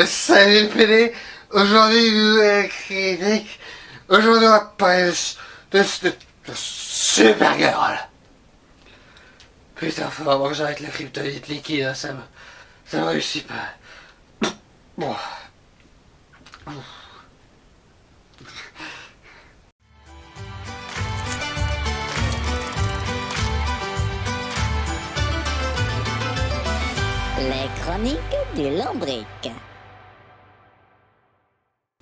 Salut le PD. Aujourd'hui, nouvelle critique. Aujourd'hui, on va parler de Supergirl. Putain, faut vraiment que j'arrête la kryptonite liquide, hein, ça me réussit pas. Bon. Les chroniques du lombric.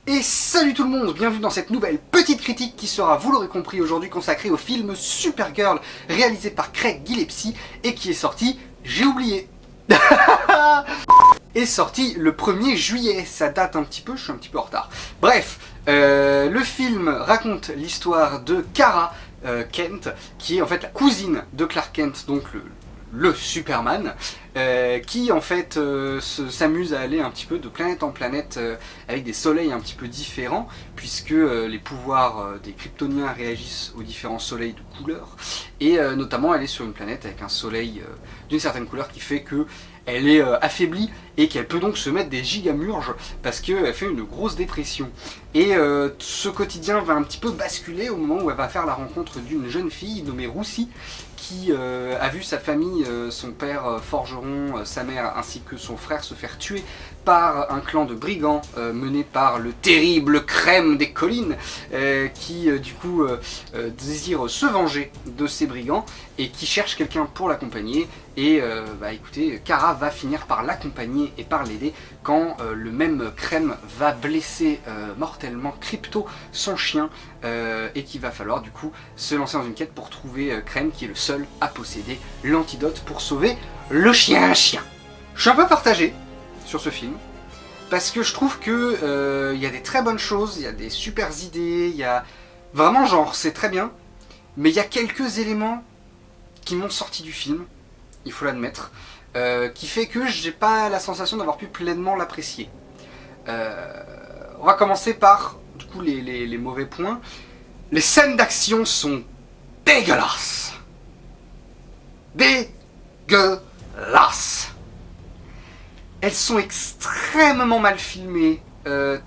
Et salut tout le monde, bienvenue dans cette nouvelle petite critique qui sera, vous l'aurez compris, aujourd'hui consacrée au film Supergirl, réalisé par Craig Gillespie et qui est sorti, j'ai oublié, est sorti le 1er juillet, ça date un petit peu, je suis un petit peu en retard. Bref, le film raconte l'histoire de Kara Kent, qui est en fait la cousine de Clark Kent, donc le Superman, qui en fait s'amuse à aller un petit peu de planète en planète avec des soleils un petit peu différents, puisque les pouvoirs des Kryptoniens réagissent aux différents soleils de couleur, et notamment elle est sur une planète avec un soleil d'une certaine couleur qui fait que elle est affaiblie et qu'elle peut donc se mettre des gigamurges parce qu'elle fait une grosse dépression. Et ce quotidien va un petit peu basculer au moment où elle va faire la rencontre d'une jeune fille nommée Roussi, qui a vu sa famille, son père forgeron, sa mère ainsi que son frère se faire tuer par un clan de brigands mené par le terrible Crème des collines, qui du coup désire se venger de ces brigands et qui cherche quelqu'un pour l'accompagner. Et écoutez, Kara va finir par l'accompagner et par l'aider quand le même Crème va blesser mortellement Crypto, son chien, et qu'il va falloir du coup se lancer dans une quête pour trouver Crème, qui est le seul à posséder l'antidote pour sauver le chien. Je suis un peu partagé sur ce film, parce que je trouve que y a des très bonnes choses, il y a des super idées, il y a vraiment genre c'est très bien, mais il y a quelques éléments qui m'ont sorti du film, il faut l'admettre, qui fait que j'ai pas la sensation d'avoir pu pleinement l'apprécier. On va commencer par du coup les mauvais points. Les scènes d'action sont dégueulasses. Dégueulasses. Elles sont extrêmement mal filmées,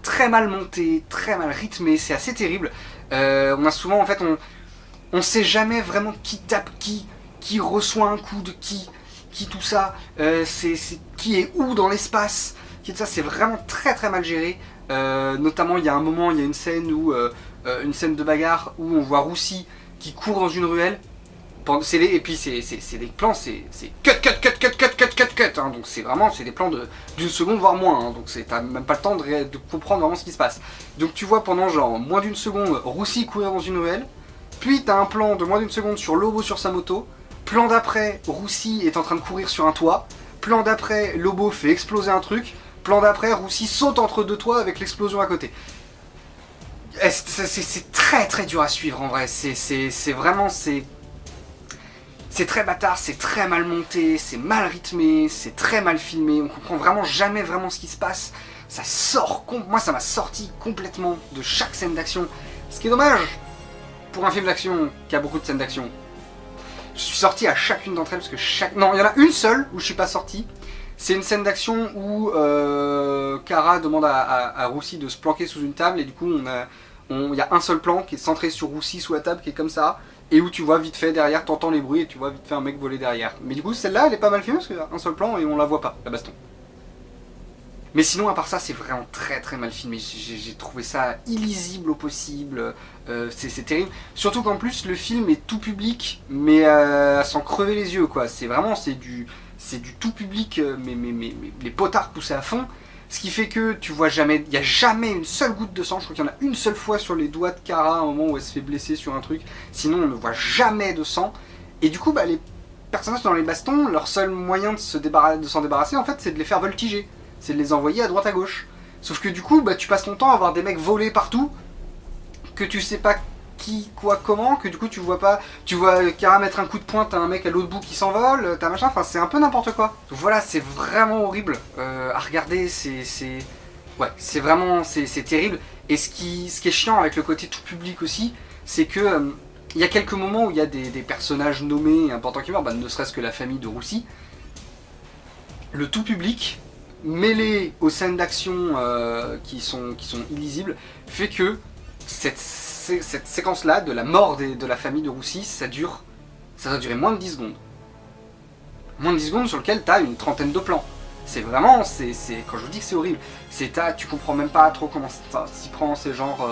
très mal montées, très mal rythmées, c'est assez terrible. On a souvent, en fait, on sait jamais vraiment qui tape qui reçoit un coup de qui tout ça, c'est qui est où dans l'espace, qui ça, c'est vraiment très très mal géré. Notamment, il y a un moment, il y a une scène où, une scène de bagarre où on voit Roussi qui court dans une ruelle. Et puis c'est des plans, c'est cut, hein, donc c'est vraiment des plans d'une seconde voire moins, hein, donc t'as même pas le temps de comprendre vraiment ce qui se passe. Donc tu vois pendant genre moins d'une seconde Roussi courir dans une ruelle, puis t'as un plan de moins d'une seconde sur Lobo sur sa moto, plan d'après Roussi est en train de courir sur un toit, plan d'après Lobo fait exploser un truc, plan d'après Roussi saute entre deux toits avec l'explosion à côté. C'est très très dur à suivre en vrai, c'est vraiment c'est très bâtard, c'est très mal monté, c'est mal rythmé, c'est très mal filmé, on comprend vraiment jamais vraiment ce qui se passe. Ça sort, moi ça m'a sorti complètement de chaque scène d'action. Ce qui est dommage pour un film d'action qui a beaucoup de scènes d'action. Je suis sorti à chacune d'entre elles parce que non, il y en a une seule où je suis pas sorti. C'est une scène d'action où Kara demande à Roussi de se planquer sous une table et du coup il y a un seul plan qui est centré sur Roussi sous la table qui est comme ça. Et où tu vois vite fait derrière, t'entends les bruits et tu vois vite fait un mec voler derrière. Mais du coup celle-là elle est pas mal filmée parce qu'il y a un seul plan et on la voit pas, la baston. Mais sinon à part ça c'est vraiment très très mal filmé, j'ai trouvé ça illisible au possible, c'est terrible. Surtout qu'en plus le film est tout public mais à s'en crever les yeux quoi, c'est du tout public mais les potards poussés à fond. Ce qui fait que tu vois jamais, il n'y a jamais une seule goutte de sang, je crois qu'il y en a une seule fois sur les doigts de Kara, à un moment où elle se fait blesser sur un truc, sinon on ne voit jamais de sang. Et du coup, les personnages dans les bastons, leur seul moyen de s'en débarrasser, en fait, c'est de les faire voltiger, c'est de les envoyer à droite à gauche. Sauf que du coup, tu passes ton temps à avoir des mecs volés partout, que tu sais pas qui, quoi, comment, que du coup tu vois Kara mettre un coup de poing, t'as un mec à l'autre bout qui s'envole, t'as machin, enfin c'est un peu n'importe quoi. Donc voilà, c'est vraiment horrible à regarder, ouais, c'est vraiment, c'est terrible. Et ce qui est chiant avec le côté tout public aussi, c'est que il y a quelques moments où il y a des personnages nommés et importants qui meurent, ne serait-ce que la famille de Roussi. Le tout public mêlé aux scènes d'action qui sont illisibles, fait que cette séquence-là de la mort de la famille de Roussy, ça va durer moins de 10 secondes. Moins de 10 secondes sur lequel t'as une trentaine de plans. C'est vraiment, quand je vous dis que c'est horrible, tu comprends même pas trop comment ça s'y prend, c'est genre,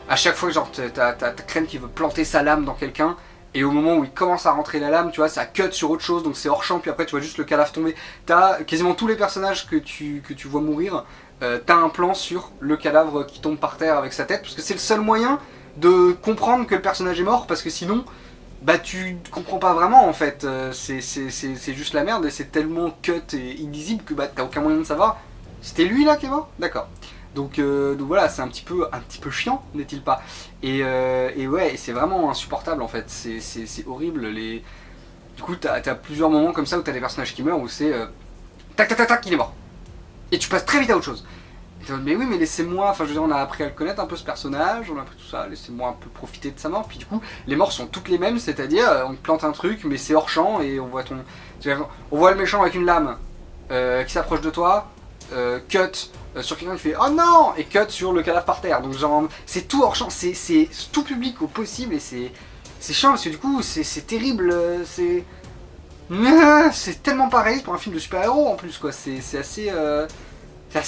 à chaque fois genre t'as Crème qui veut planter sa lame dans quelqu'un, et au moment où il commence à rentrer la lame, tu vois, ça cut sur autre chose, donc c'est hors champ, puis après tu vois juste le cadavre tomber. T'as quasiment tous les personnages que tu vois mourir, t'as un plan sur le cadavre qui tombe par terre avec sa tête, parce que c'est le seul moyen de comprendre que le personnage est mort, parce que sinon, bah tu comprends pas vraiment en fait, c'est juste la merde, et c'est tellement cut et illisible que bah t'as aucun moyen de savoir. C'était lui là qui est mort? D'accord. Donc voilà, c'est un petit peu chiant, n'est-il pas? Et ouais, c'est vraiment insupportable en fait, c'est horrible. Du coup, t'as plusieurs moments comme ça où t'as des personnages qui meurent, où c'est tac tac tac tac, il est mort. Et tu passes très vite à autre chose. Et t'es en mode, mais oui, mais laissez-moi, enfin je veux dire, on a appris à le connaître un peu ce personnage, on a appris tout ça, laissez-moi un peu profiter de sa mort. Puis du coup, les morts sont toutes les mêmes, c'est-à-dire on te plante un truc, mais c'est hors champ, et on voit le méchant avec une lame qui s'approche de toi, cut sur quelqu'un qui fait oh non, et cut sur le cadavre par terre. Donc genre c'est tout hors champ, c'est tout public au possible, et c'est chiant parce que du coup c'est terrible, c'est tellement pareil pour un film de super-héros en plus quoi. C'est assez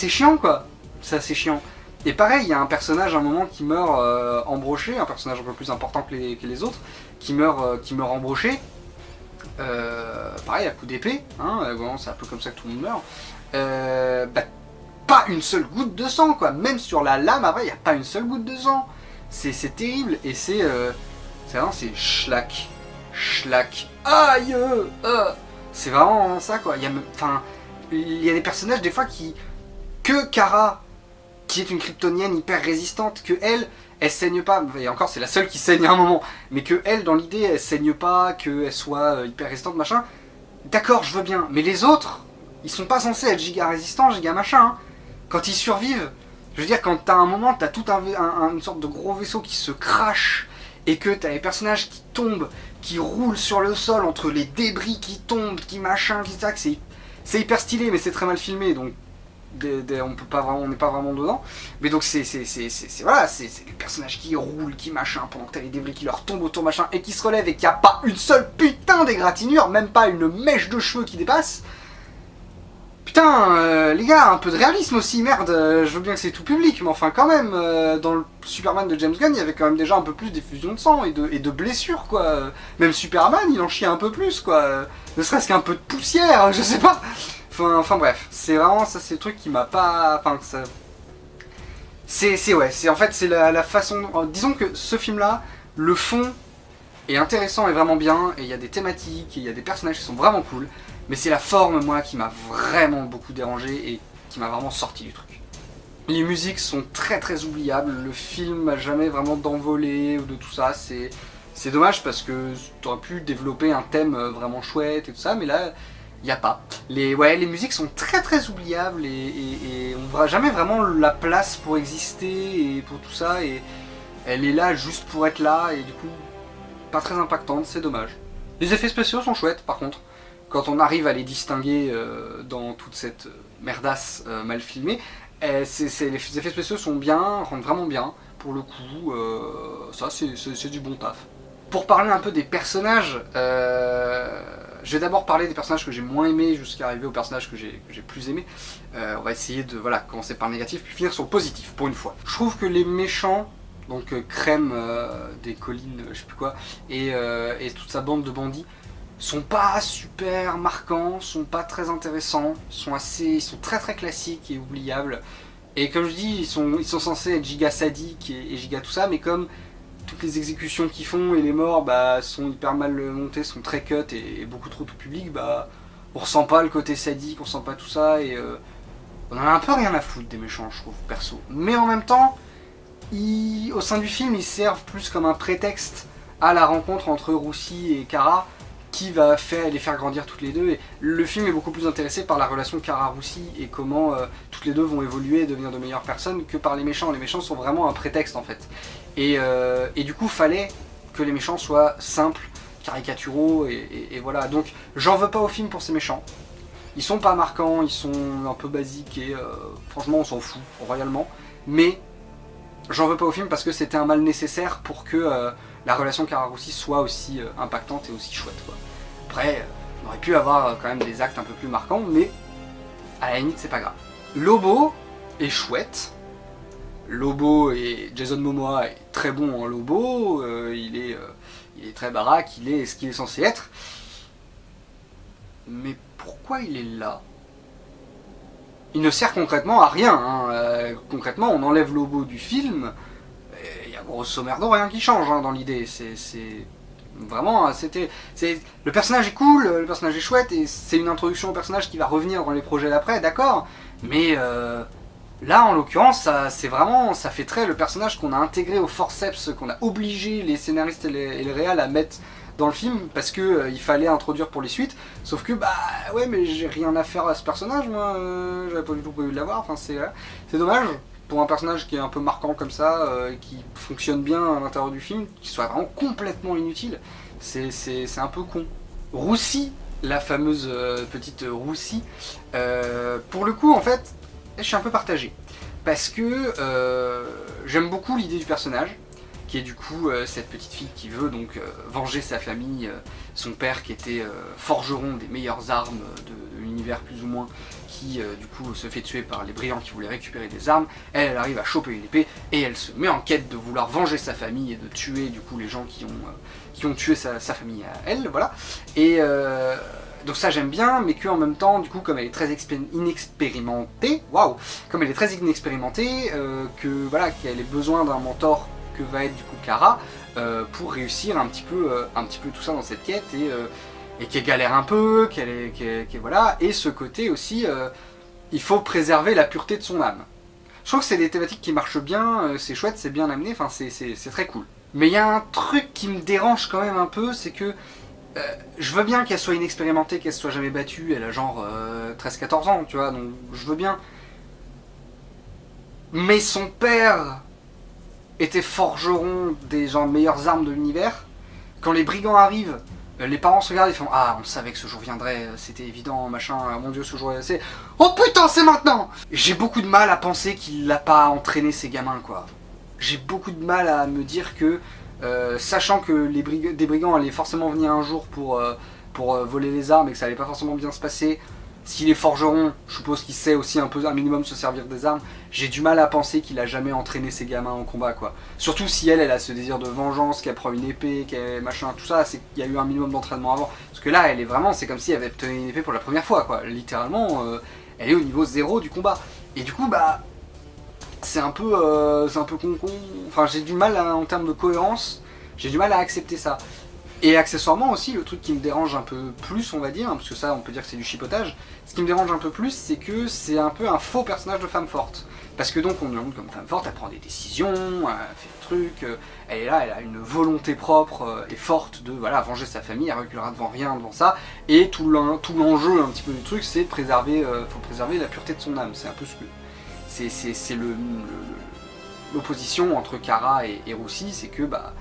chiant quoi, c'est assez chiant. Et pareil, il y a un personnage à un moment qui meurt embroché, un personnage un peu plus important que les autres, qui meurt embroché. Pareil à coup d'épée, hein, c'est un peu comme ça que tout le monde meurt. Pas une seule goutte de sang quoi, même sur la lame après il n'y a pas une seule goutte de sang. C'est terrible, et c'est vraiment schlack, aïe, c'est vraiment ça quoi. Il y a des personnages des fois que Kara, qui est une kryptonienne hyper résistante, que elle saigne pas, et encore c'est la seule qui saigne à un moment, mais que elle dans l'idée elle saigne pas, qu'elle soit hyper résistante machin, d'accord je veux bien, mais les autres ils sont pas censés être giga résistants, giga machin, hein. Quand ils survivent, je veux dire, quand t'as un moment, t'as tout une sorte de gros vaisseau qui se crache, et que t'as les personnages qui tombent, qui roulent sur le sol entre les débris qui tombent, qui machin, qui ça, c'est hyper stylé, mais c'est très mal filmé, donc on n'est pas vraiment dedans. Mais donc voilà, c'est les personnages qui roulent, qui machin, pendant que t'as les débris qui leur tombent autour machin, et qui se relèvent, et qu'il n'y a pas une seule putain d'égratignure, même pas une mèche de cheveux qui dépasse. Putain, les gars, un peu de réalisme aussi, merde, je veux bien que c'est tout public, mais enfin quand même, dans le Superman de James Gunn, il y avait quand même déjà un peu plus d'effusion de sang et de blessures, quoi. Même Superman, il en chiait un peu plus, quoi. Ne serait-ce qu'un peu de poussière, je sais pas. Enfin bref, c'est vraiment, ça c'est le truc qui m'a pas... Enfin, ça... En fait, c'est la façon... Disons que ce film-là, le fond est intéressant et vraiment bien, et il y a des thématiques, et il y a des personnages qui sont vraiment cool. Mais c'est la forme, moi, qui m'a vraiment beaucoup dérangé et qui m'a vraiment sorti du truc. Les musiques sont très très oubliables, le film n'a jamais vraiment d'envolée ou de tout ça, c'est dommage parce que tu aurais pu développer un thème vraiment chouette et tout ça, mais là, il n'y a pas. Les musiques sont très très oubliables, et on ne verra jamais vraiment la place pour exister et pour tout ça, et elle est là juste pour être là, et du coup, pas très impactante, c'est dommage. Les effets spéciaux sont chouettes par contre. Quand on arrive à les distinguer dans toute cette merdasse mal filmée, les effets spéciaux sont bien, rendent vraiment bien. Pour le coup, ça c'est du bon taf. Pour parler un peu des personnages, je vais d'abord parler des personnages que j'ai moins aimés jusqu'à arriver aux personnages que j'ai plus aimés. On va essayer de commencer par le négatif puis finir sur le positif pour une fois. Je trouve que les méchants, donc Crème des collines, je sais plus quoi, et toute sa bande de bandits, sont pas super marquants, sont pas très intéressants, ils sont très très classiques et oubliables. Et comme je dis, ils sont censés être giga sadiques et giga tout ça, mais comme toutes les exécutions qu'ils font et les morts sont hyper mal montées, sont très cut et beaucoup trop tout public, on ressent pas le côté sadique, on ressent pas tout ça, et on en a un peu rien à foutre des méchants, je trouve, perso. Mais en même temps, au sein du film, ils servent plus comme un prétexte à la rencontre entre Roussy et Kara, qui va les faire grandir toutes les deux, et le film est beaucoup plus intéressé par la relation Kara-Roussy et comment toutes les deux vont évoluer et devenir de meilleures personnes que par les méchants. Les méchants sont vraiment un prétexte en fait, et du coup fallait que les méchants soient simples, caricaturaux, et voilà. Donc j'en veux pas au film pour ces méchants, Ils sont pas marquants, ils sont un peu basiques et franchement on s'en fout royalement. Mais j'en veux pas au film parce que c'était un mal nécessaire pour que la relation Kara-Roussi soit aussi impactante et aussi chouette, quoi. Après, on aurait pu avoir quand même des actes un peu plus marquants, mais à la limite c'est pas grave. Lobo est chouette. Lobo et Jason Momoa est très bon en Lobo, il est très baraque, il est ce qu'il est censé être. Mais pourquoi il est là? Il ne sert concrètement à rien, hein. Concrètement, on enlève Lobo du film, il y a grosso merdo rien qui change, hein, dans l'idée. C'est vraiment, le personnage est cool, le personnage est chouette, et c'est une introduction au personnage qui va revenir dans les projets d'après, d'accord. Mais là, en l'occurrence, ça fait très le personnage qu'on a intégré au forceps, qu'on a obligé les scénaristes et les réals à mettre dans le film parce que il fallait introduire pour les suites. Sauf que bah ouais, mais j'ai rien à faire à ce personnage, moi. J'avais pas du tout prévu de l'avoir. Enfin, c'est dommage pour un personnage qui est un peu marquant comme ça, qui fonctionne bien à l'intérieur du film, qui soit vraiment complètement inutile. C'est un peu con. Roussi, la fameuse petite Roussi. Pour le coup, en fait, je suis un peu partagé parce que j'aime beaucoup l'idée du personnage, qui est du coup cette petite fille qui veut donc venger sa famille, son père qui était forgeron des meilleures armes de l'univers plus ou moins, qui du coup se fait tuer par les brillants qui voulaient récupérer des armes. Elle arrive à choper une épée et elle se met en quête de vouloir venger sa famille et de tuer du coup les gens qui ont tué sa famille à elle, voilà. Et donc ça j'aime bien, mais qu'en même temps, du coup, comme elle est très inexpérimentée, waouh, comme elle est très inexpérimentée, que voilà, qu'elle ait besoin d'un mentor que va être du coup Kara pour réussir un petit peu tout ça dans cette quête, et qu'elle galère un peu, qu'elle voilà, et ce côté aussi, il faut préserver la pureté de son âme. Je trouve que c'est des thématiques qui marchent bien, c'est chouette, c'est bien amené, enfin c'est très cool. Mais il y a un truc qui me dérange quand même un peu, c'est que je veux bien qu'elle soit inexpérimentée, qu'elle soit jamais battue, elle a genre 13-14 ans, tu vois, donc je veux bien. Mais son père était forgeron des genre meilleures armes de l'univers. Quand les brigands arrivent, les parents se regardent et font ah, on savait que ce jour viendrait, c'était évident, machin, mon dieu, ce jour c'est oh putain, c'est maintenant. J'ai beaucoup de mal à penser qu'il l'a pas entraîné ses gamins, quoi. J'ai beaucoup de mal à me dire que sachant que des brigands allaient forcément venir un jour pour voler les armes et que ça allait pas forcément bien se passer, s'il est forgeron, je suppose qu'il sait aussi un minimum se servir des armes. J'ai du mal à penser qu'il a jamais entraîné ses gamins en combat, quoi. Surtout si elle a ce désir de vengeance, qu'elle prend une épée, qu'elle machin, tout ça, c'est qu'il y a eu un minimum d'entraînement avant. Parce que là, elle est vraiment, c'est comme si elle avait obtenu une épée pour la première fois, quoi. Littéralement, elle est au niveau 0 du combat. Et du coup, bah, c'est un peu con. Enfin, j'ai du mal en termes de cohérence, j'ai du mal à accepter ça. Et accessoirement aussi, le truc qui me dérange un peu plus, on va dire, parce que ça on peut dire que c'est du chipotage, ce qui me dérange un peu plus, c'est que c'est un peu un faux personnage de femme forte. Parce que donc on lui montre comme femme forte, elle prend des décisions, elle fait des trucs, elle est là, elle a une volonté propre et forte de voilà, venger sa famille, elle reculera devant rien devant ça, et tout l'enjeu un petit peu du truc, c'est de préserver, faut préserver la pureté de son âme. C'est un peu ce que... C'est l'opposition entre Kara et Roussi, c'est que bah...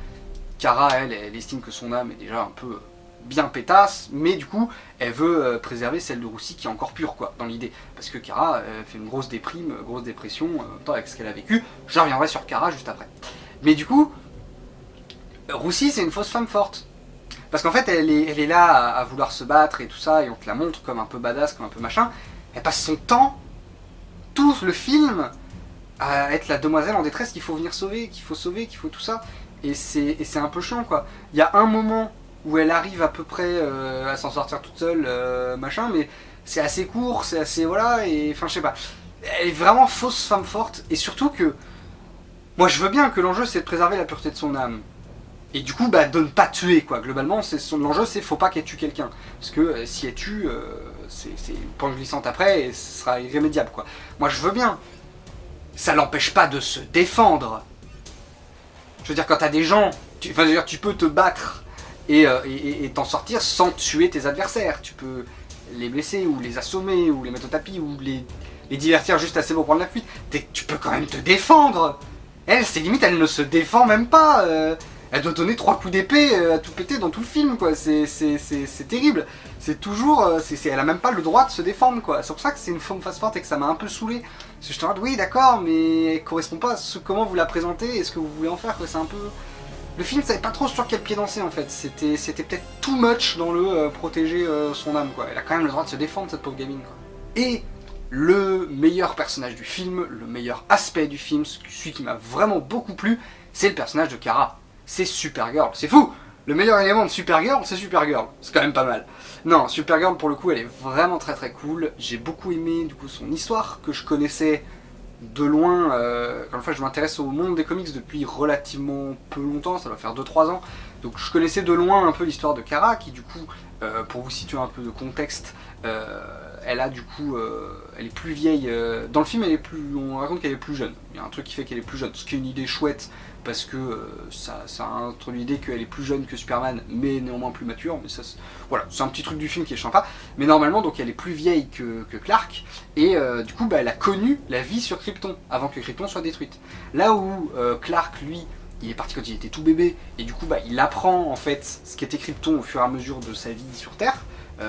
Kara, elle estime que son âme est déjà un peu bien pétasse, mais du coup, elle veut préserver celle de Roussi qui est encore pure, quoi, dans l'idée. Parce que Kara fait une grosse dépression, avec ce qu'elle a vécu. Je reviendrai sur Kara juste après. Mais du coup, Roussi, c'est une fausse femme forte. Parce qu'en fait, elle est là à vouloir se battre et tout ça, et on te la montre comme un peu badass, comme un peu machin. Elle passe son temps, tout le film, à être la demoiselle en détresse qu'il faut venir sauver, qu'il faut tout ça. Et c'est un peu chiant, quoi. Il y a un moment où elle arrive à peu près à s'en sortir toute seule, machin, mais c'est assez court, c'est assez... voilà, et... enfin, je sais pas. Elle est vraiment fausse femme forte, et surtout que... moi, je veux bien que l'enjeu, c'est de préserver la pureté de son âme. Et du coup, bah, de ne pas tuer, quoi. Globalement, l'enjeu, c'est faut pas qu'elle tue quelqu'un. Parce que si elle tue, c'est une pente glissante après, et ce sera irrémédiable, quoi. Moi, je veux bien. Ça l'empêche pas de se défendre. Je veux dire, quand t'as des gens, tu peux te battre et t'en sortir sans tuer tes adversaires. Tu peux les blesser, ou les assommer, ou les mettre au tapis, ou les divertir juste assez pour prendre la fuite. Tu peux quand même te défendre. Elle, c'est limite, elle ne se défend même pas. Elle doit donner 3 coups d'épée à tout péter dans tout le film, quoi. C'est terrible. C'est toujours... elle a même pas le droit de se défendre, quoi. C'est pour ça que c'est une forme face-forte et que ça m'a un peu saoulé. Parce que je te dis, oui, d'accord, mais elle correspond pas à comment vous la présentez et ce que vous voulez en faire, quoi. C'est un peu... Le film savait pas trop sur quel pied danser, en fait. C'était peut-être too much dans le protéger son âme, quoi. Elle a quand même le droit de se défendre, cette pauvre gamine, quoi. Et le meilleur personnage du film, le meilleur aspect du film, celui qui m'a vraiment beaucoup plu, c'est le personnage de Kara. C'est Supergirl, c'est fou. Le meilleur élément de Supergirl, c'est Supergirl. C'est quand même pas mal. Non, Supergirl, pour le coup, elle est vraiment très très cool. J'ai beaucoup aimé, du coup, son histoire, que je connaissais de loin. Encore une fois, je m'intéresse au monde des comics depuis relativement peu longtemps, ça doit faire 2-3 ans. Donc je connaissais de loin un peu l'histoire de Kara, qui du coup, pour vous situer un peu de contexte, elle a du coup, elle est plus vieille. Dans le film, on raconte qu'elle est plus jeune. Il y a un truc qui fait qu'elle est plus jeune, ce qui est une idée chouette, parce que ça a introduit l'idée qu'elle est plus jeune que Superman, mais néanmoins plus mature. Mais ça, voilà, c'est un petit truc du film qui est sympa. Mais normalement, donc elle est plus vieille que Clark, et du coup, elle a connu la vie sur Krypton, avant que Krypton soit détruite. Là où Clark, lui, il est parti quand il était tout bébé, et du coup, il apprend en fait ce qu'était Krypton au fur et à mesure de sa vie sur Terre.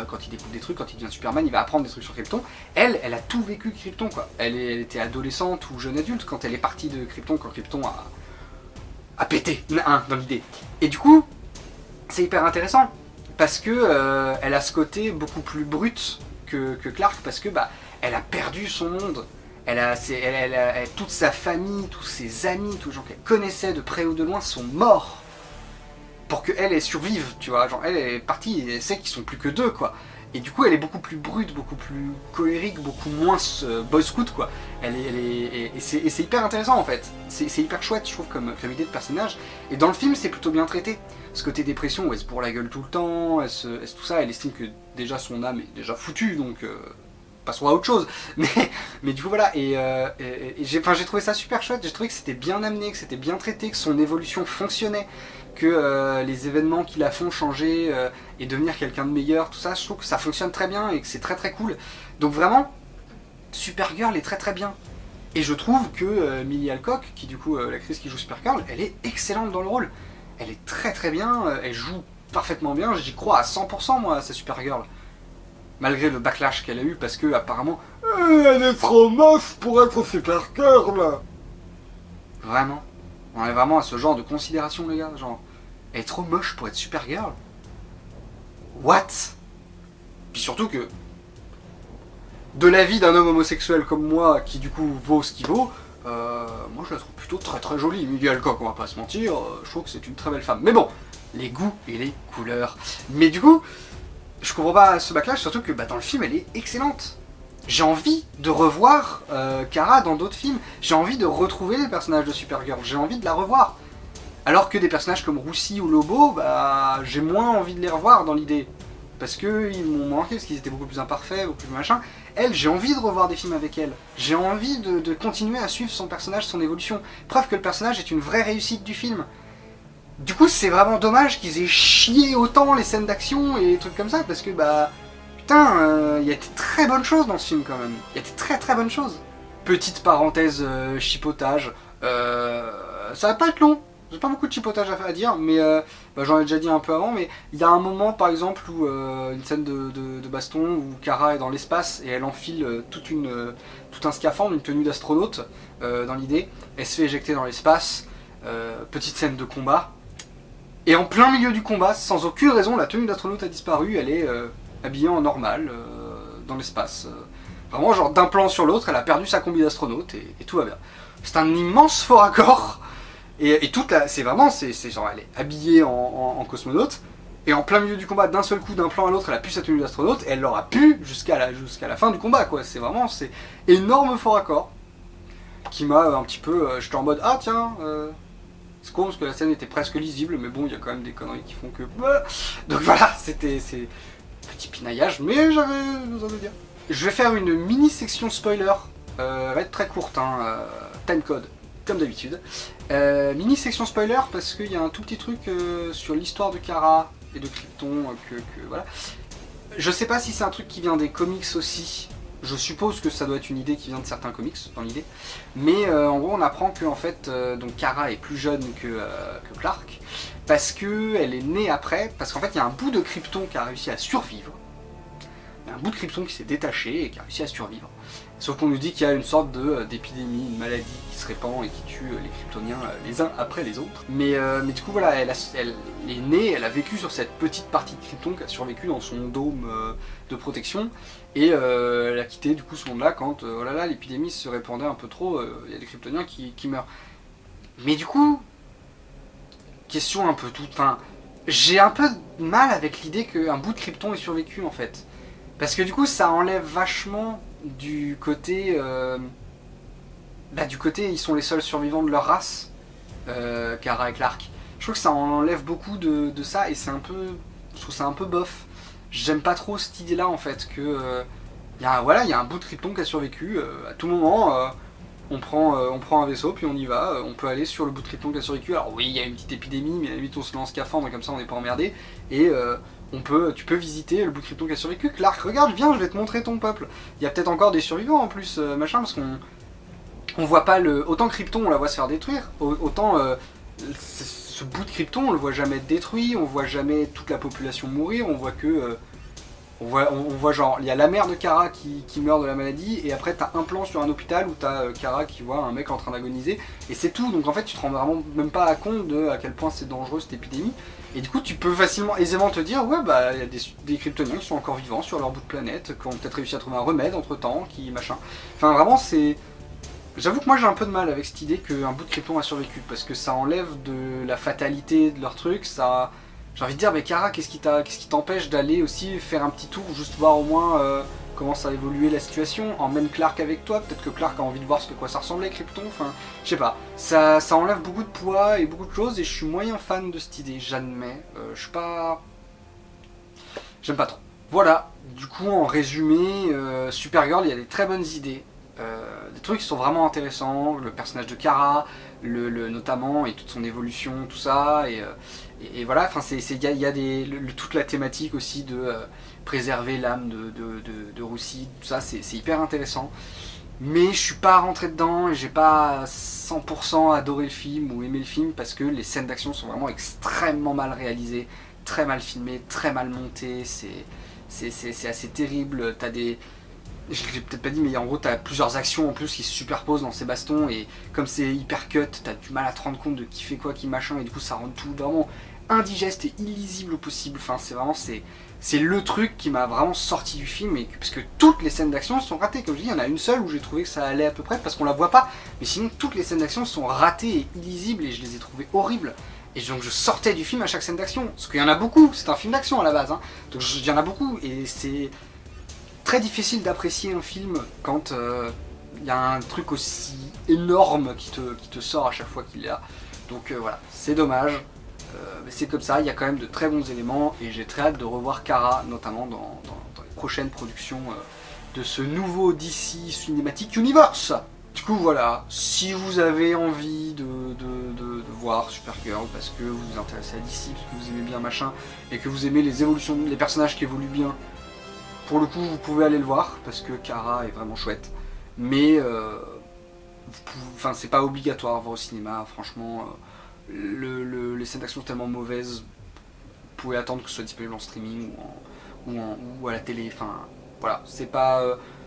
Quand il découvre des trucs, quand il devient Superman, il va apprendre des trucs sur Krypton. Elle a tout vécu Krypton, quoi. Elle était adolescente ou jeune adulte quand elle est partie de Krypton, quand Krypton a pété, dans l'idée. Et du coup, c'est hyper intéressant, parce que elle a ce côté beaucoup plus brut que Clark, parce que elle a perdu son monde. Elle a toute sa famille, tous ses amis, tous les gens qu'elle connaissait de près ou de loin sont morts. Pour qu'elle survive, tu vois, genre elle est partie et elle sait qu'ils sont plus que 2, quoi. Et du coup elle est beaucoup plus brute, beaucoup plus colérique, beaucoup moins boy scout, quoi. Et c'est hyper intéressant en fait, c'est hyper chouette je trouve comme idée de personnage. Et dans le film c'est plutôt bien traité, ce côté dépression où elle se bourre la gueule tout le temps, tout ça, elle estime que déjà son âme est déjà foutue, donc passons à autre chose. Mais du coup voilà, et j'ai trouvé ça super chouette, j'ai trouvé que c'était bien amené, que c'était bien traité, que son évolution fonctionnait, que les événements qui la font changer et devenir quelqu'un de meilleur, tout ça, je trouve que ça fonctionne très bien et que c'est très très cool. Donc vraiment, Supergirl est très très bien. Et je trouve que Millie Alcock, qui du coup l'actrice qui joue Supergirl, elle est excellente dans le rôle. Elle est très très bien, elle joue parfaitement bien, j'y crois à 100% moi à sa Supergirl. Malgré le backlash qu'elle a eu parce que apparemment elle est trop moche pour être Supergirl. Vraiment. On est vraiment à ce genre de considération, les gars. Genre, elle est trop moche pour être Supergirl. What? Puis surtout que, de l'avis d'un homme homosexuel comme moi, qui du coup vaut ce qu'il vaut, moi je la trouve plutôt très très jolie. Millie Alcock, on va pas se mentir, je trouve que c'est une très belle femme. Mais bon, les goûts et les couleurs. Mais du coup, je comprends pas ce backlash, surtout que dans le film elle est excellente. J'ai envie de revoir Kara dans d'autres films. J'ai envie de retrouver les personnages de Supergirl. J'ai envie de la revoir. Alors que des personnages comme Roussi ou Lobo, j'ai moins envie de les revoir dans l'idée. Parce qu'ils m'ont manqué, parce qu'ils étaient beaucoup plus imparfaits, beaucoup plus machin. Elle, j'ai envie de revoir des films avec elle. J'ai envie de continuer à suivre son personnage, son évolution. Preuve que le personnage est une vraie réussite du film. Du coup, c'est vraiment dommage qu'ils aient chié autant les scènes d'action et des trucs comme ça, parce que putain, il y a des très bonnes choses dans ce film quand même. Il y a des très très bonnes choses. Petite parenthèse chipotage. Ça va pas être long. J'ai pas beaucoup de chipotage à dire, mais j'en ai déjà dit un peu avant. Mais il y a un moment par exemple où une scène de baston où Kara est dans l'espace et elle enfile tout un scaphandre, une tenue d'astronaute dans l'idée. Elle se fait éjecter dans l'espace. Petite scène de combat. Et en plein milieu du combat, sans aucune raison, la tenue d'astronaute a disparu. Elle est habillée en normal, dans l'espace. Vraiment, genre d'un plan sur l'autre, elle a perdu sa combi d'astronaute et tout va bien. C'est un immense faux raccord. Et toute la. C'est vraiment. C'est genre, elle est habillée en cosmonaute. Et en plein milieu du combat, d'un seul coup, d'un plan à l'autre, elle a pu sa tenue d'astronaute. Et elle l'aura pu jusqu'à la fin du combat, quoi. C'est vraiment. C'est énorme faux raccord. Qui m'a un petit peu. J'étais en mode, ah tiens. C'est con parce que la scène était presque lisible, mais bon, il y a quand même des conneries qui font que. Donc voilà, c'est petit pinaillage, mais j'avais besoin de dire. Je vais faire une mini section spoiler, elle va être très courte, time code, comme d'habitude. Mini section spoiler parce qu'il y a un tout petit truc sur l'histoire de Kara et de Krypton que voilà. Je sais pas si c'est un truc qui vient des comics aussi, Je suppose que ça doit être une idée qui vient de certains comics, dans l'idée. Mais en gros, on apprend que en fait, donc Kara est plus jeune que Clark, parce qu'elle est née après, parce qu'en fait, il y a un bout de Krypton qui a réussi à survivre. Il y a un bout de Krypton qui s'est détaché et qui a réussi à survivre. Sauf qu'on nous dit qu'il y a une sorte d'épidémie, une maladie qui se répand et qui tue les Kryptoniens les uns après les autres. Mais du coup voilà, elle est née, elle a vécu sur cette petite partie de Krypton qui a survécu dans son dôme de protection. Et elle a quitté du coup ce monde-là quand oh là là, l'épidémie se répandait un peu trop, il y a des Kryptoniens qui meurent. Mais du coup, question un peu toute... Enfin, j'ai un peu de mal avec l'idée qu'un bout de Krypton ait survécu en fait. Parce que du coup ça enlève vachement du côté ils sont les seuls survivants de leur race, Kara et Clark. Je trouve que ça enlève beaucoup de ça et c'est un peu, je trouve ça un peu bof. J'aime pas trop cette idée là en fait que il y a un bout de Krypton qui a survécu, à tout moment on prend un vaisseau puis on y va, on peut aller sur le bout de Krypton qui a survécu. Alors oui il y a une petite épidémie mais à la limite on se lance scaphandre comme ça on n'est pas emmerdé et tu peux visiter le bout de Krypton qui a survécu. Clark, regarde, viens, je vais te montrer ton peuple. Il y a peut-être encore des survivants en plus, machin, parce qu'on voit pas le... Autant Krypton, on la voit se faire détruire, autant ce bout de Krypton, on le voit jamais être détruit, on voit jamais toute la population mourir, on voit que... on voit genre, il y a la mère de Kara qui meurt de la maladie, et après t'as un plan sur un hôpital où t'as Kara qui voit un mec en train d'agoniser, et c'est tout. Donc en fait tu te rends vraiment même pas compte de à quel point c'est dangereux cette épidémie. Et du coup tu peux aisément te dire, ouais bah il y a des Kryptoniens qui sont encore vivants sur leur bout de planète, qui ont peut-être réussi à trouver un remède entre temps, qui machin. Enfin vraiment c'est... J'avoue que moi j'ai un peu de mal avec cette idée qu'un bout de Krypton a survécu, parce que ça enlève de la fatalité de leur truc, ça... J'ai envie de dire, mais Kara, qu'est-ce qui t'empêche d'aller aussi faire un petit tour, juste voir au moins comment ça a évolué la situation, emmène Clark avec toi, peut-être que Clark a envie de voir ce que quoi ça ressemblait Krypton, enfin, je sais pas. Ça enlève beaucoup de poids et beaucoup de choses, et je suis moyen fan de cette idée, j'admets. Je suis pas... J'aime pas trop. Voilà, du coup en résumé, Supergirl, il y a des très bonnes idées. Des trucs qui sont vraiment intéressants, le personnage de Kara, notamment, et toute son évolution, tout ça, et voilà, enfin il y a toute la thématique aussi de préserver l'âme de Roussi, tout ça, c'est hyper intéressant. Mais je suis pas rentré dedans et j'ai pas 100% adoré le film ou aimé le film parce que les scènes d'action sont vraiment extrêmement mal réalisées, très mal filmées, très mal montées, c'est assez terrible, t'as des... Je l'ai peut-être pas dit, mais en gros t'as plusieurs actions en plus qui se superposent dans ces bastons et comme c'est hyper cut, t'as du mal à te rendre compte de qui fait quoi, qui machin, et du coup ça rend tout vraiment indigeste et illisible au possible. Enfin c'est vraiment, c'est le truc qui m'a vraiment sorti du film, et parce que toutes les scènes d'action sont ratées. Comme je dis, il y en a une seule où j'ai trouvé que ça allait à peu près parce qu'on la voit pas, mais sinon toutes les scènes d'action sont ratées et illisibles et je les ai trouvées horribles. Et donc je sortais du film à chaque scène d'action, parce qu'il y en a beaucoup, c'est un film d'action à la base, hein. Donc il y en a beaucoup et c'est très difficile d'apprécier un film quand il y a un truc aussi énorme qui te sort à chaque fois qu'il est là. Donc voilà, c'est dommage, mais c'est comme ça, il y a quand même de très bons éléments et j'ai très hâte de revoir Kara, notamment dans les prochaines productions de ce nouveau DC Cinematic Universe. Du coup voilà, si vous avez envie de voir Supergirl parce que vous vous intéressez à DC, parce que vous aimez bien machin, et que vous aimez les évolutions, les personnages qui évoluent bien, pour le coup vous pouvez aller le voir, parce que Kara est vraiment chouette, mais c'est pas obligatoire à voir au cinéma, franchement, les scènes d'action sont tellement mauvaises, vous pouvez attendre que ce soit disponible en streaming ou à la télé, enfin voilà, c'est pas...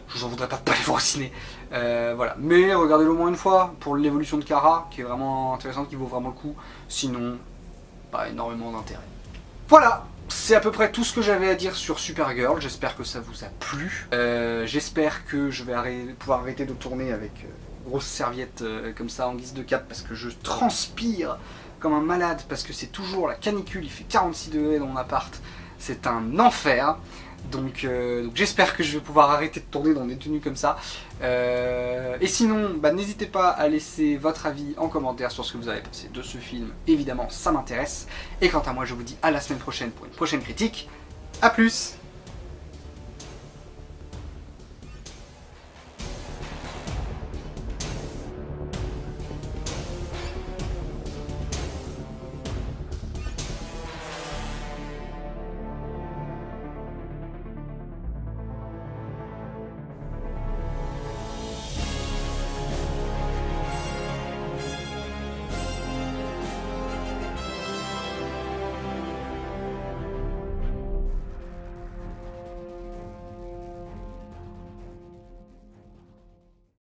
je vous en voudrais pas de pas les voir au ciné, voilà. Mais regardez-le au moins une fois pour l'évolution de Kara, qui est vraiment intéressante, qui vaut vraiment le coup. Sinon, pas énormément d'intérêt. Voilà, c'est à peu près tout ce que j'avais à dire sur Supergirl. J'espère que ça vous a plu. J'espère que je vais pouvoir arrêter de tourner avec grosse serviette comme ça en guise de cape, parce que je transpire comme un malade, parce que c'est toujours la canicule, il fait 46 degrés dans mon appart. C'est un enfer. Donc j'espère que je vais pouvoir arrêter de tourner dans des tenues comme ça. Et sinon, n'hésitez pas à laisser votre avis en commentaire sur ce que vous avez pensé de ce film. Évidemment, ça m'intéresse. Et quant à moi, je vous dis à la semaine prochaine pour une prochaine critique. A plus!